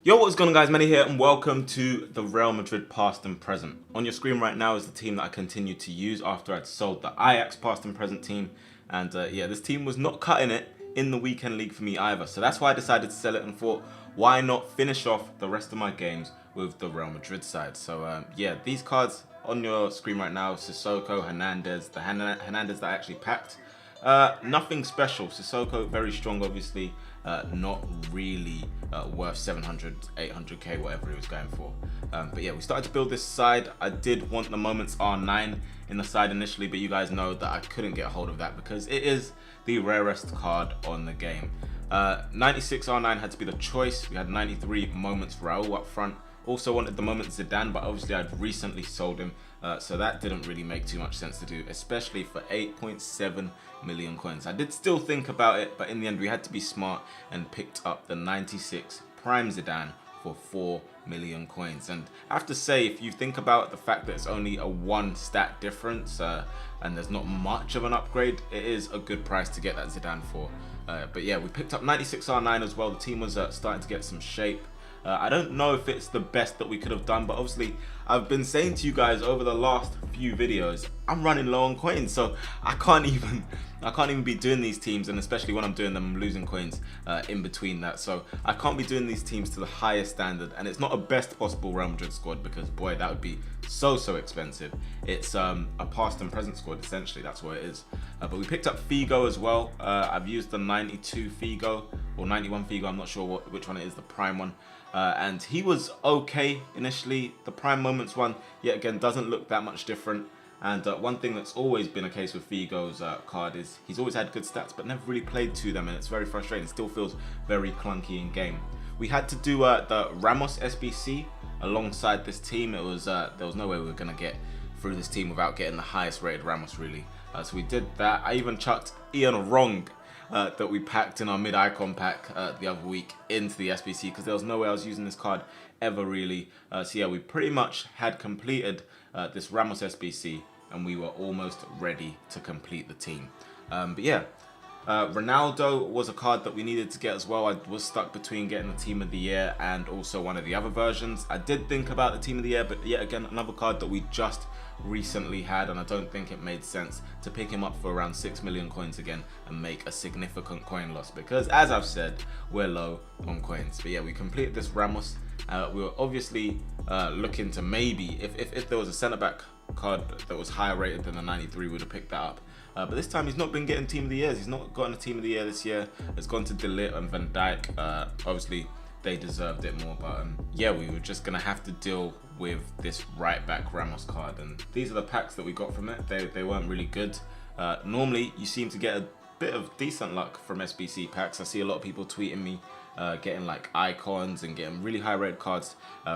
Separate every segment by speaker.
Speaker 1: Yo, what's going on guys, Manny here and welcome to the Real Madrid past and present. On your screen right now is the team that I continue to use after I'd sold the Ajax past and present team. And yeah, this team was not cutting it in the weekend league for me either. So that's why I decided to sell it and thought, why not finish off the rest of my games with the Real Madrid side. So yeah, these cards on your screen right now, Sissoko, Hernandez, the Hernandez that I actually packed. Nothing special. Sissoko, very strong obviously. Not really worth 700, 800k, whatever he was going for. But yeah, we started to build this side. I did want the Moments R9 in the side initially, but you guys know that I couldn't get a hold of that because it is the rarest card on the game. 96 R9 had to be the choice. We had 93 Moments Raul up front. Also wanted the Moments Zidane, but obviously I'd recently sold him, so that didn't really make too much sense to do, especially for 8.7 million coins. I did still think about it, but in the end we had to be smart and picked up the 96 Prime Zidane for 4 million coins. And I have to say, if you think about the fact that it's only a 1 stat difference and there's not much of an upgrade, it is a good price to get that Zidane for. But yeah, we picked up 96 R9 as well. The team was starting to get some shape. I don't know if it's the best that we could have done, but obviously I've been saying to you guys over the last few videos, I'm running low on coins, so I can't even be doing these teams, and especially when I'm doing them, I'm losing coins in between that. So I can't be doing these teams to the highest standard, and it's not a best possible Real Madrid squad because boy, that would be so expensive. It's a past and present squad essentially. That's what it is. But we picked up Figo as well. I've used the 92 Figo or 91 Figo. I'm not sure which one it is, the prime one. And he was okay initially. The Prime Moments one, yet again, doesn't look that much different. And one thing that's always been a case with Figo's card is he's always had good stats, but never really played to them, and it's very frustrating. It still feels very clunky in game. We had to do the Ramos SBC alongside this team. It was there was no way we were gonna get through this team without getting the highest rated Ramos really. So we did that. I even chucked Ian Wrong that we packed in our mid-icon pack the other week into the SBC because there was no way I was using this card ever really. So yeah, we pretty much had completed this Ramos SBC and we were almost ready to complete the team. But yeah, Ronaldo was a card that we needed to get as well. I was stuck between getting the Team of the Year and also one of the other versions. I did think about the Team of the Year, but yet again, another card that we just recently had, and I don't think it made sense to pick him up for around 6 million coins again and make a significant coin loss because, as I've said, we're low on coins. But yeah, we completed this Ramos. We were obviously looking to maybe, if there was a centre-back card that was higher rated than the 93, we would have picked that up. But this time he's not been getting Team of the Years. He's not gotten a Team of the Year this year. It's gone to De Ligt and Van Dijk. Obviously, they deserved it more, but yeah, we were just gonna have to deal with this right back Ramos card, and these are the packs that we got from it. They weren't really good. Normally you seem to get a bit of decent luck from SBC packs. I see a lot of people tweeting me getting like icons and getting really high rated cards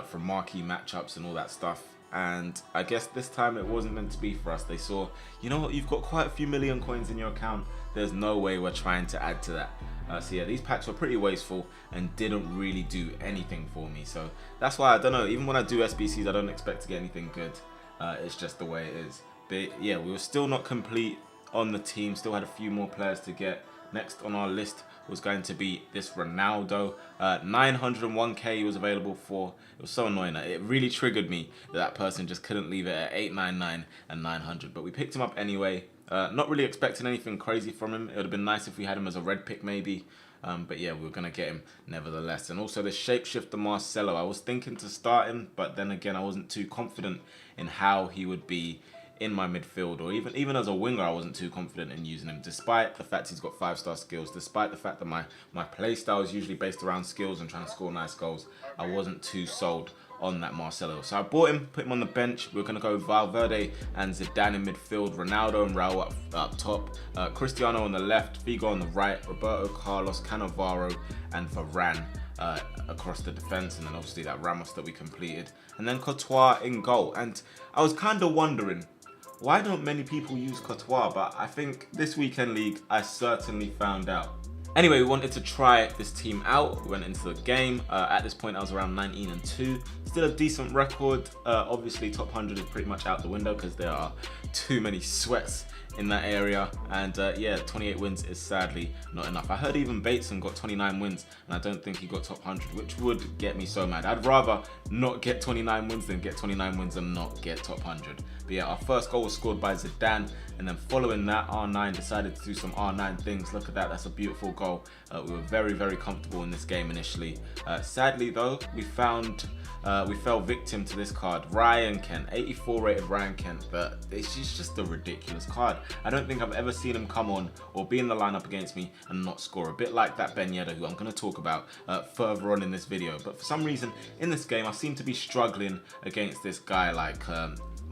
Speaker 1: from marquee matchups and all that stuff. And I guess this time it wasn't meant to be for us. They saw, you know what, you've got quite a few million coins in your account, there's no way we're trying to add to that. So yeah, these packs were pretty wasteful and didn't really do anything for me. So that's why, I don't know, even when I do SBCs, I don't expect to get anything good. It's just the way it is. But yeah, we were still not complete on the team, still had a few more players to get. Next on our list was going to be this Ronaldo. 901k he was available for. It was so annoying. It really triggered me that person just couldn't leave it at 899 and 900. But we picked him up anyway. Not really expecting anything crazy from him. It would have been nice if we had him as a red pick maybe. But yeah, we were going to get him nevertheless. And also the Shapeshifter Marcelo. I was thinking to start him, but then again, I wasn't too confident in how he would be in my midfield, or even as a winger, I wasn't too confident in using him, despite the fact he's got 5-star skills, despite the fact that my play style is usually based around skills and trying to score nice goals. I wasn't too sold on that Marcelo. So I bought him, put him on the bench. We're going to go Valverde and Zidane in midfield, Ronaldo and Raul up top, Cristiano on the left, Figo on the right, Roberto Carlos, Cannavaro and Varane across the defense, and then obviously that Ramos that we completed, and then Courtois in goal. And I was kind of wondering, why don't many people use Courtois? But I think this weekend league, I certainly found out. Anyway, we wanted to try this team out. We went into the game. At this point, I was around 19-2. Still a decent record. Obviously, top 100 is pretty much out the window because there are too many sweats in that area. And yeah, 28 wins is sadly not enough. I heard even Bateson got 29 wins, and I don't think he got top 100, which would get me so mad. I'd rather not get 29 wins than get 29 wins and not get top 100. But yeah, our first goal was scored by Zidane, and then following that, R9 decided to do some R9 things. Look at that, that's a beautiful goal. We were very, very comfortable in this game initially. Sadly though, we fell victim to this card. Ryan Kent, 84 rated Ryan Kent, but it's just a ridiculous card. I don't think I've ever seen him come on or be in the lineup against me and not score. A bit like that Ben Yedder, who I'm going to talk about further on in this video. But for some reason, in this game, I seem to be struggling against this guy. Like,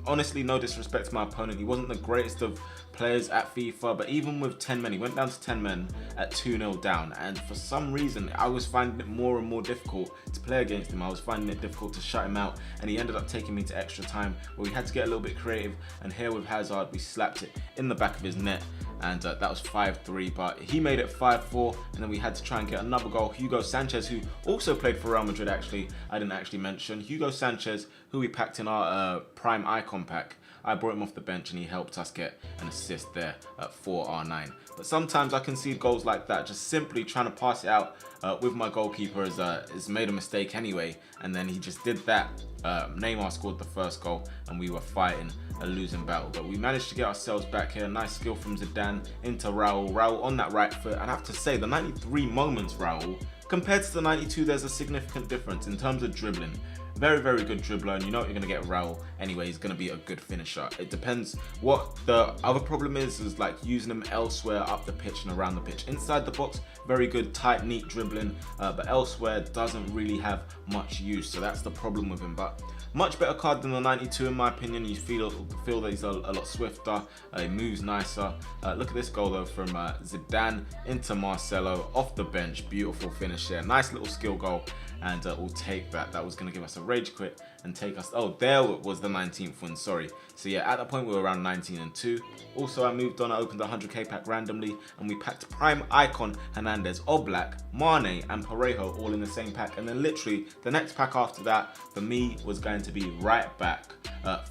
Speaker 1: honestly, no disrespect to my opponent, he wasn't the greatest of players at FIFA, but even with 10 men, he went down to 10 men at 2-0 down, and for some reason I was finding it more and more difficult to play against him. I was finding it difficult to shut him out, and he ended up taking me to extra time where we had to get a little bit creative, and here with Hazard we slapped it in the back of his net, and that was 5-3, but he made it 5-4, and then we had to try and get another goal. Hugo Sanchez, who also played for Real Madrid, actually, I didn't actually mention. Hugo Sanchez, who we packed in our Prime Icon pack. I brought him off the bench and he helped us get an assist there for R9. But sometimes I concede goals like that, just simply trying to pass it out with my goalkeeper has made a mistake anyway, and then he just did that. Neymar scored the first goal and we were fighting a losing battle, but we managed to get ourselves back here. Nice skill from Zidane into Raul. Raul on that right foot, and I have to say the 93 moments Raul compared to the 92, there's a significant difference in terms of dribbling. Very, very good dribbler, and you know what you're going to get Raul anyway. He's going to be a good finisher. It depends. What the other problem is like using him elsewhere up the pitch and around the pitch. Inside the box, very good, tight, neat dribbling, but elsewhere doesn't really have much use. So that's the problem with him. But much better card than the 92 in my opinion. You feel that he's a lot swifter, he moves nicer. Look at this goal though from Zidane into Marcelo off the bench. Beautiful finish there. Nice little skill goal, and we'll take that. That was going to give us a rage quit and take us, oh, there was the 19th win, sorry. So yeah, at that point we were around 19-2. Also I moved on, I opened the 100k pack randomly, and we packed Prime Icon, Hernandez, Oblak, Mane and Parejo all in the same pack, and then literally the next pack after that for me was going to be right back,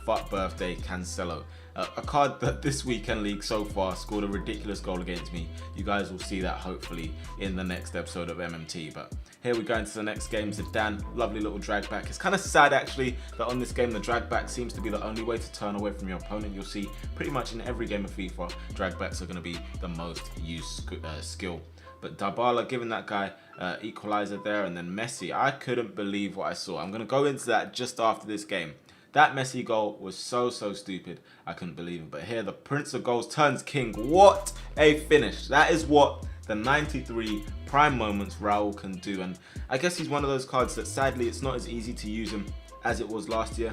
Speaker 1: fuck birthday Cancelo. A card that this weekend league so far scored a ridiculous goal against me. You guys will see that hopefully in the next episode of MMT. But here we go into the next game. Zidane, lovely little drag back. It's kind of sad actually that on this game the drag back seems to be the only way to turn away from your opponent. You'll see pretty much in every game of FIFA, drag backs are going to be the most used skill. But Dybala giving that guy equalizer there, and then Messi. I couldn't believe what I saw. I'm going to go into that just after this game. That Messi goal was so stupid. I couldn't believe it. But here, the Prince of Goals turns king. What a finish. That is what the 93 prime moments Raul can do. And I guess he's one of those cards that sadly it's not as easy to use him as it was last year.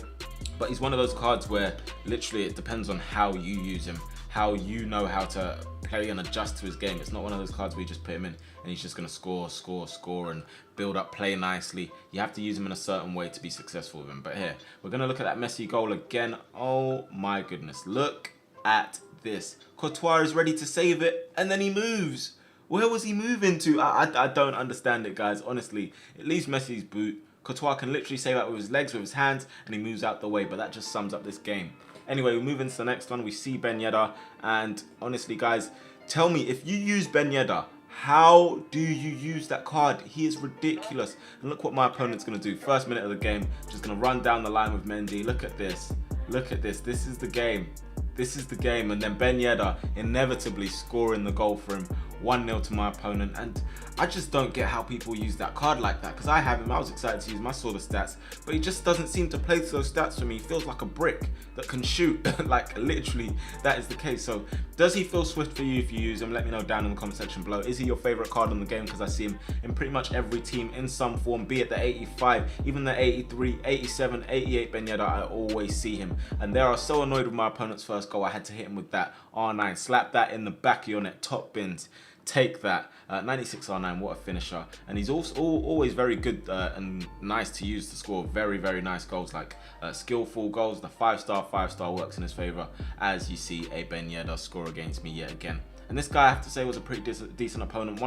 Speaker 1: But he's one of those cards where literally it depends on how you use him, how you know how to play and adjust to his game. It's not one of those cards where you just put him in and he's just going to score and build up play nicely. You have to use him in a certain way to be successful with him. But here, we're going to look at that Messi goal again. Oh my goodness, look at this. Courtois is ready to save it and then he moves. Where was he moving to? I don't understand it, guys. Honestly, it leaves Messi's boot. Courtois can literally save that with his legs, with his hands, and he moves out the way. But that just sums up this game. Anyway, we move into the next one. We see Ben Yedder, and honestly, guys, tell me, if you use Ben Yedder, how do you use that card? He is ridiculous. And look what my opponent's going to do. First minute of the game, just going to run down the line with Mendy. Look at this. Look at this. This is the game. This is the game. And then Ben Yedder inevitably scoring the goal for him. 1-0 to my opponent, and I just don't get how people use that card like that, because I have him. I was excited to use him. I saw the stats, but he just doesn't seem to play to those stats for me. He feels like a brick that can shoot. Like literally that is the case. So does he feel swift for you if you use him? Let me know down in the comment section below. Is he your favorite card in the game? Because I see him in pretty much every team in some form, be it the 85, even the 83, 87, 88 Ben Yedder. I always see him, and there I was so annoyed with my opponent's first goal. I had to hit him with that R9, slap that in the back of your net, top bins. Take that. 96 R9, what a finisher. And he's also always very good and nice to use to score very nice goals, like skillful goals. The 5-star works in his favor, as you see a Ben Yedder score against me yet again. And this guy, I have to say, was a pretty decent opponent.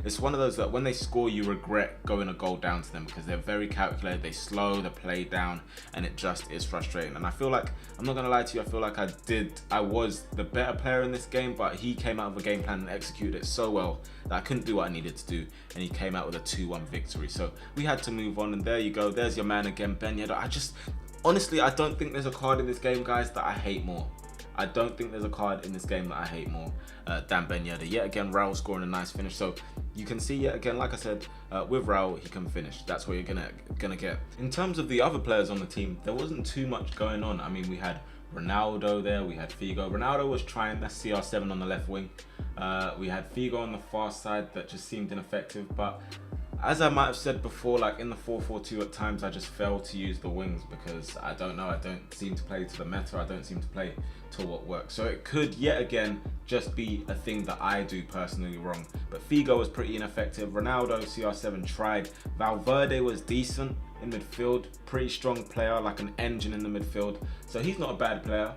Speaker 1: It's one of those that when they score, you regret going a goal down to them because they're very calculated. They slow the play down, and it just is frustrating. And I feel like, I'm not gonna lie to you, I feel like I was the better player in this game, but he came out of a game plan and executed it so well that I couldn't do what I needed to do, and he came out with a 2-1 victory. So we had to move on, and there you go. There's your man again, Ben Yedder. Honestly, I don't think there's a card in this game, guys, that I hate more. I don't think there's a card in this game that I hate more than Ben Yedder. Yet again, Raul scoring a nice finish. So you can see, yet again, like I said, with Raul, he can finish. That's what you're gonna get. In terms of the other players on the team, there wasn't too much going on. I mean, we had Ronaldo there, we had Figo. Ronaldo was trying, that's CR7 on the left wing. We had Figo on the far side that just seemed ineffective, but as I might have said before, like in the 4-4-2 at times, I just fail to use the wings because I don't know, I don't seem to play to the meta, I don't seem to play to what works. So it could, yet again, just be a thing that I do personally wrong. But Figo was pretty ineffective. Ronaldo, CR7 tried. Valverde was decent in midfield, pretty strong player, like an engine in the midfield. So he's not a bad player.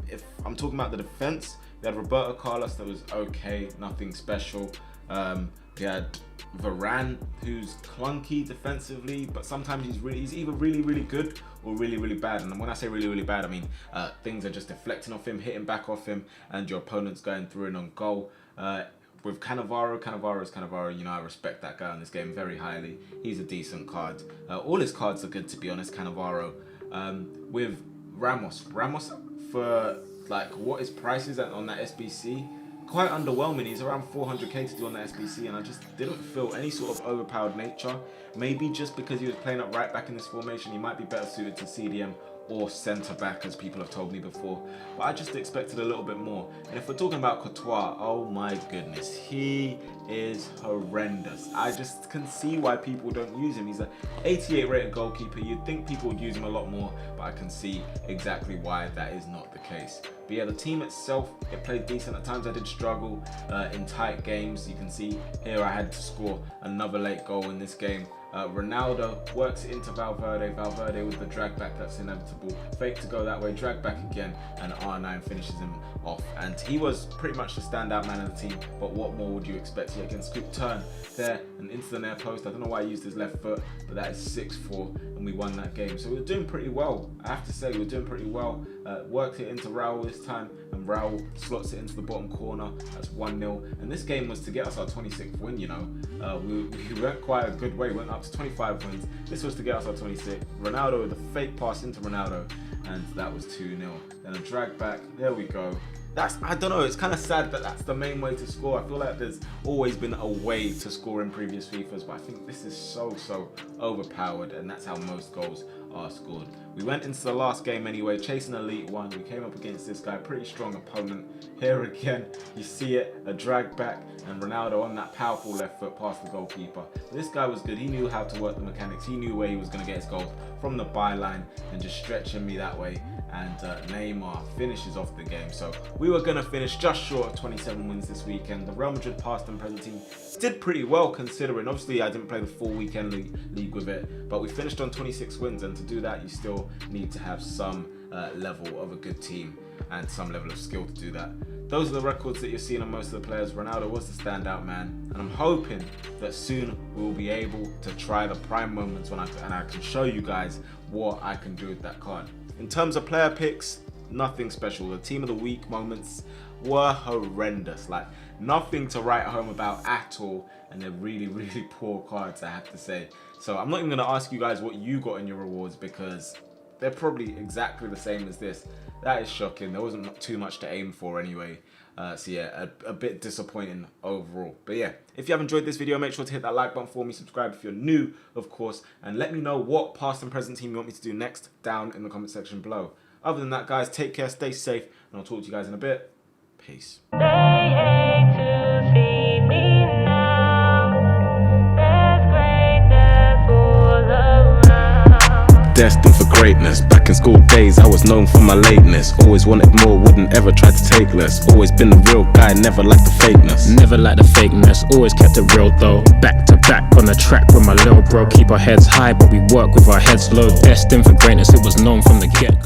Speaker 1: If I'm talking about the defense, we had Roberto Carlos that was okay, nothing special. We had Varane, who's clunky defensively, but sometimes he's either really good or really bad. And when I say really bad, I mean things are just deflecting off him, hitting back off him, and your opponent's going through and on goal. With Cannavaro, you know, I respect that guy in this game very highly. He's a decent card. All his cards are good, to be honest, Cannavaro. With Ramos for like what his price is on that SBC, quite underwhelming. He's around 400k to do on the SBC, and I just didn't feel any sort of overpowered nature. Maybe just because he was playing up right back in this formation, he might be better suited to CDM or centre back, as people have told me before. But I just expected a little bit more. And if we're talking about Courtois, oh my goodness, he is horrendous. I just can see why people don't use him. He's an 88 rated goalkeeper. You'd think people would use him a lot more, but I can see exactly why that is not the case. But yeah, the team itself, it played decent. At times I did struggle in tight games. You can see here I had to score another late goal in this game. Ronaldo works into Valverde with the drag back, that's inevitable. Fake to go that way, drag back again, and R9 finishes him off. And he was pretty much the standout man of the team, but what more would you expect? He again scoop turn there and into the near post. I don't know why he used his left foot, but that is 6-4, and we won that game. So we were doing pretty well. I have to say, we were doing pretty well. Worked it into Raul this time, and Raul slots it into the bottom corner. That's 1-0. And this game was to get us our 26th win, you know. We went quite a good way, went up to 25 wins. This was to get us our 26th. Ronaldo with a fake pass into Ronaldo, and that was 2-0. Then a drag back, there we go. I don't know, it's kind of sad that that's the main way to score. I feel like there's always been a way to score in previous FIFAs, but I think this is so overpowered, and that's how most goals are scored. We went into the last game anyway, chasing Elite 1. We came up against this guy, pretty strong opponent. Here again, you see it, a drag back, and Ronaldo on that powerful left foot past the goalkeeper. This guy was good. He knew how to work the mechanics. He knew where he was going to get his goals, from the byline and just stretching me that way. And Neymar finishes off the game. So we were going to finish just short of 27 wins this weekend. The Real Madrid past and present team did pretty well considering. Obviously, I didn't play the full weekend league with it, but we finished on 26 wins, and to do that, you still need to have some level of a good team and some level of skill to do that. Those are the records that you're seeing on most of the players. Ronaldo was the standout man, and I'm hoping that soon we will be able to try the prime moments when I can show you guys what I can do with that card. In terms of player picks, nothing special. The team of the week moments were horrendous. Like, nothing to write home about at all, and they're really poor cards, I have to say. So I'm not even going to ask you guys what you got in your rewards, because they're probably exactly the same as this. That is shocking. There wasn't too much to aim for anyway. So yeah, a bit disappointing overall. But yeah, if you have enjoyed this video, make sure to hit that like button for me, subscribe if you're new, of course, and let me know what past and present team you want me to do next down in the comment section below. Other than that, guys, take care, stay safe, and I'll talk to you guys in a bit. Peace.
Speaker 2: Destined for greatness. Back in school days, I was known for my lateness. Always wanted more, wouldn't ever try to take less. Always been the real guy, never liked the fakeness.
Speaker 3: Never liked the fakeness, always kept it real though. Back to back on the track with my little bro. Keep our heads high, but we work with our heads low. Destined for greatness, it was known from the get-go.